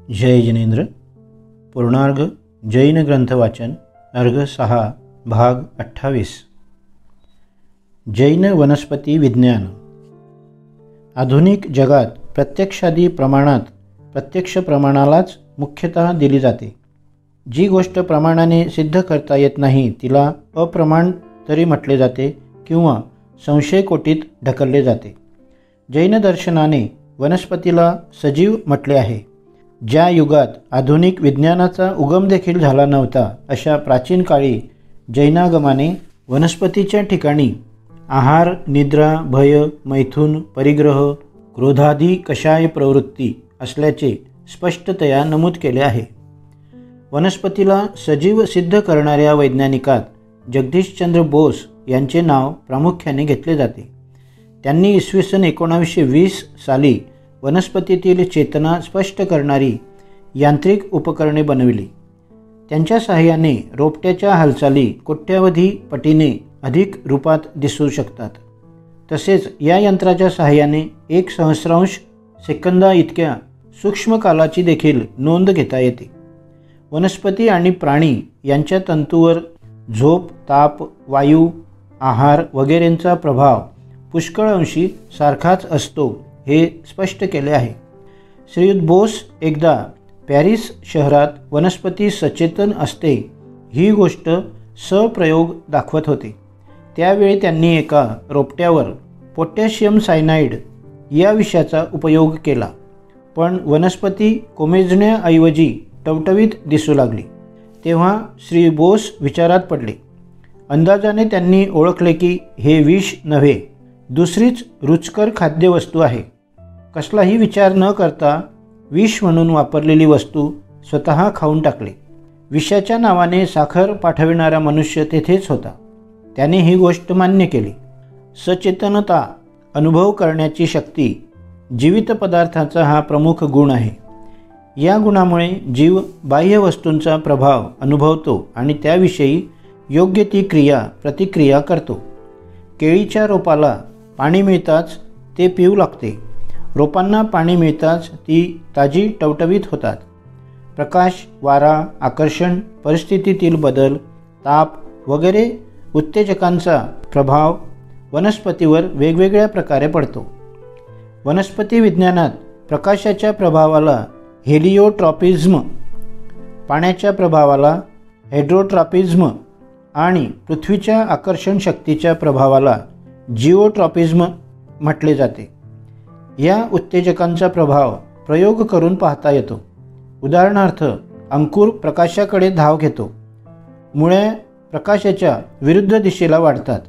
जय जिनेंद्र। पूर्णार्घ जैन ग्रंथ वाचन अर्घ 6 भाग 28। जैन वनस्पती विज्ञान। आधुनिक जगात प्रत्यक्षादी प्रमाणात प्रत्यक्ष प्रमाणालाच मुख्यतः दिली जाते। जी गोष्ट प्रमाणाने सिद्ध करता येत नाही तिला अप्रमाण तरी म्हटले जाते किंवा संशयकोटीत ढकलले जाते। जैन दर्शनाने वनस्पतीला सजीव म्हटले आहे। ज्या युगात आधुनिक विज्ञानाचा उगम देखील झाला नव्हता अशा प्राचीन काळी जैनागमाने वनस्पतीच्या ठिकाणी आहार, निद्रा, भय, मैथुन, परिग्रह, क्रोधादी कषाय प्रवृत्ती असल्याचे स्पष्टतया नमूद केले आहे। वनस्पतीला सजीव सिद्ध करणाऱ्या वैज्ञानिकात जगदीशचंद्र बोस यांचे नाव प्रामुख्याने घेतले जाते। त्यांनी इसवी सन 1920 साली वनस्पतीतील चेतना स्पष्ट करणारी यांत्रिक उपकरणे बनविली। त्यांच्या सहाय्याने रोपट्याच्या हालचाली कोट्यावधी पटीने अधिक रूपात दिसू शकतात। तसेच या यंत्राच्या सहाय्याने 1/1000 सेकंदा इतक्या सूक्ष्म कालाची देखील नोंद घेता येते। वनस्पती आणि प्राणी यांच्या तंतूवर झोप, ताप, वायू, आहार वगैरेंचा प्रभाव पुष्कळ अंशी सारखाच असतो हे स्पष्ट केले आहे। श्रीयुत बोस एकदा पॅरिस शहरात वनस्पती सचेतन असते ही गोष्ट सप्रयोग दाखवत होते। त्यावेळी त्यांनी एका रोपट्यावर पोटॅशियम सायनाइड या विषयाचा उपयोग केला, पण वनस्पती कोमेजण्याऐवजी टवटवीत दिसू लागली। तेव्हा श्री बोस विचारात पडले। अंदाजाने त्यांनी ओळखले की हे विष नव्हे, दुसरीच रुचकर खाद्यवस्तू आहे। कसलाही विचार न करता विष म्हणून वापरलेली वस्तू स्वतः खाऊन टाकले। विषाच्या नावाने साखर पाठविणारा मनुष्य तेथेच होता। त्याने ही गोष्ट मान्य केली। सचेतनता, अनुभव करण्याची शक्ती जीवित पदार्थाचा हा प्रमुख गुण आहे। या गुणामुळे जीव बाह्य वस्तूंचा प्रभाव अनुभवतो आणि त्याविषयी योग्य ती प्रतिक्रिया करतो। केळीच्या रोपाला पाणी मिळताच ते पिऊ लागते। रोपांना पाणी मिळताच ती ताजी टवटवीत होतात। प्रकाश, वारा, आकर्षण, परिस्थितीतील बदल, ताप वगैरे उत्तेजकांचा प्रभाव वनस्पतीवर वेगवेगळ्या प्रकारे पडतो। वनस्पती विज्ञानात प्रकाशाच्या प्रभावाला हेलिओट्रॉपिझम, पाण्याच्या प्रभावाला हायड्रोट्रॉपिझम आणि पृथ्वीच्या आकर्षण शक्तीच्या प्रभावाला जिओट्रॉपिझम म्हटले जाते। या उत्तेजकांचा प्रभाव प्रयोग करून पाहता येतो। उदाहरणार्थ, अंकुर प्रकाशाकडे धाव घेतो, मुळ्या प्रकाशाच्या विरुद्ध दिशेला वाढतात,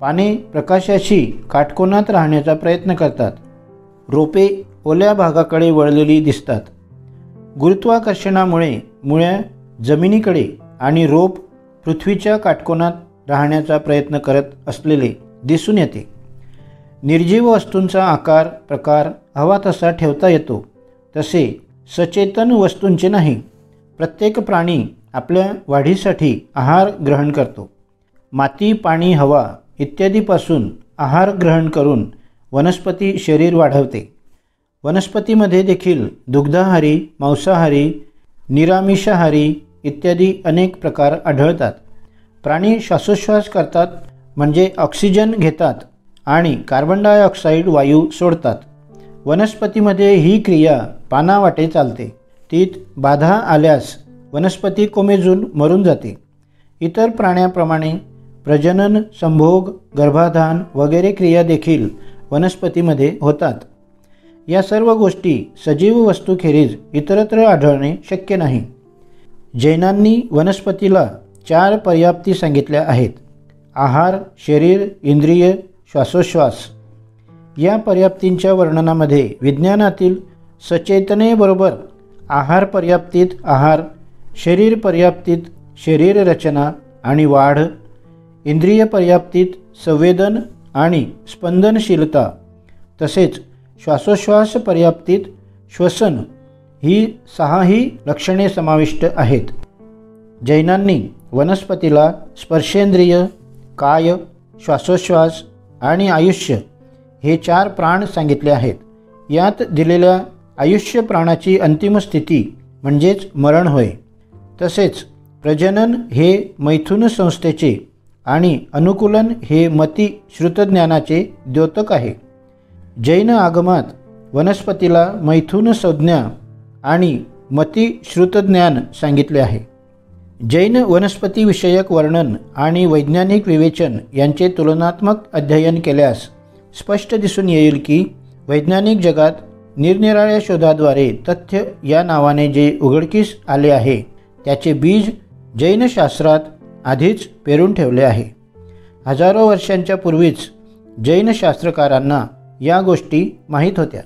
पाने प्रकाशाशी काटकोनात राहण्याचा प्रयत्न करतात, रोपे ओल्या भागाकडे वळलेली दिसतात। गुरुत्वाकर्षणामुळे मुळ्या जमिनीकडे आणि रोप पृथ्वीच्या काटकोनात राहण्याचा प्रयत्न करत असलेले दिसून येते। निर्जीव वस्तूंचा आकार, प्रकार हवा तसा ठेवता येतो, तसे सचेतन वस्तूंचे नाही। प्रत्येक प्राणी आपल्या वाढीसाठी आहार ग्रहण करतो। माती, पाणी, हवा इत्यादीपासून आहार ग्रहण करून वनस्पती शरीर वाढवते। वनस्पतीमध्ये देखील दुग्धाहारी, मांसाहारी, निरामिषाहारी इत्यादी अनेक प्रकार आढळतात। प्राणी श्वासोच्छ्वास करतात म्हणजे ऑक्सिजन घेतात आणि कार्बन डायऑक्साईड वायू सोडतात। वनस्पतीमध्ये ही क्रिया पानावाटे चालते। तीत बाधा आल्यास वनस्पती कोमेजून मरून जाते। इतर प्राण्याप्रमाणे प्रजनन, संभोग, गर्भाधान वगैरे क्रिया देखील वनस्पतीमध्ये होतात। या सर्व गोष्टी सजीव वस्तूखेरीज इतरत्र आढळणे शक्य नाही। जैनांनी वनस्पतीला 4 पर्याप्ती सांगितल्या आहेत: आहार, शरीर, इंद्रिय, श्वासोच्छ्वास। या पर्याप्तींच्या वर्णनामध्ये विज्ञानातील सचेतनेबरोबर आहार पर्याप्तीत आहार, शरीर पर्याप्तीत शरीर रचना आणि वाढ, इंद्रिय पर्याप्तीत संवेदन आणि स्पंदनशीलता, तसेच श्वासोच्छ्वास पर्याप्तीत श्वसन ही 6 लक्षणे समाविष्ट आहेत। जैनांनी वनस्पतीला स्पर्शेंद्रिय, काय, श्वासोच्छ्वास आणि आयुष्य हे 4 प्राण सांगितले आहेत। यात दिलेल्या आयुष्य प्राणाची अंतिम स्थिती म्हणजेच मरण होय. तसेच प्रजनन हे मैथुन संस्थेचे आणि अनुकूलन हे मती श्रुतज्ञानाचे द्योतक आहे. जैन आगमात वनस्पतीला मैथुन संज्ञा आणि मती श्रुतज्ञान सांगितले आहे. जैन वनस्पतीविषयक वर्णन आणि वैज्ञानिक विवेचन यांचे तुलनात्मक अध्ययन केल्यास स्पष्ट दिसून येईल की वैज्ञानिक जगात निरनिराळ्या शोधाद्वारे तथ्य या नावाने जे उघडकीस आले आहे त्याचे बीज जैनशास्त्रात आधीच पेरून ठेवले आहे. हजारो वर्षांच्या पूर्वीच जैन शास्त्रकारांना या गोष्टी माहीत होत्या.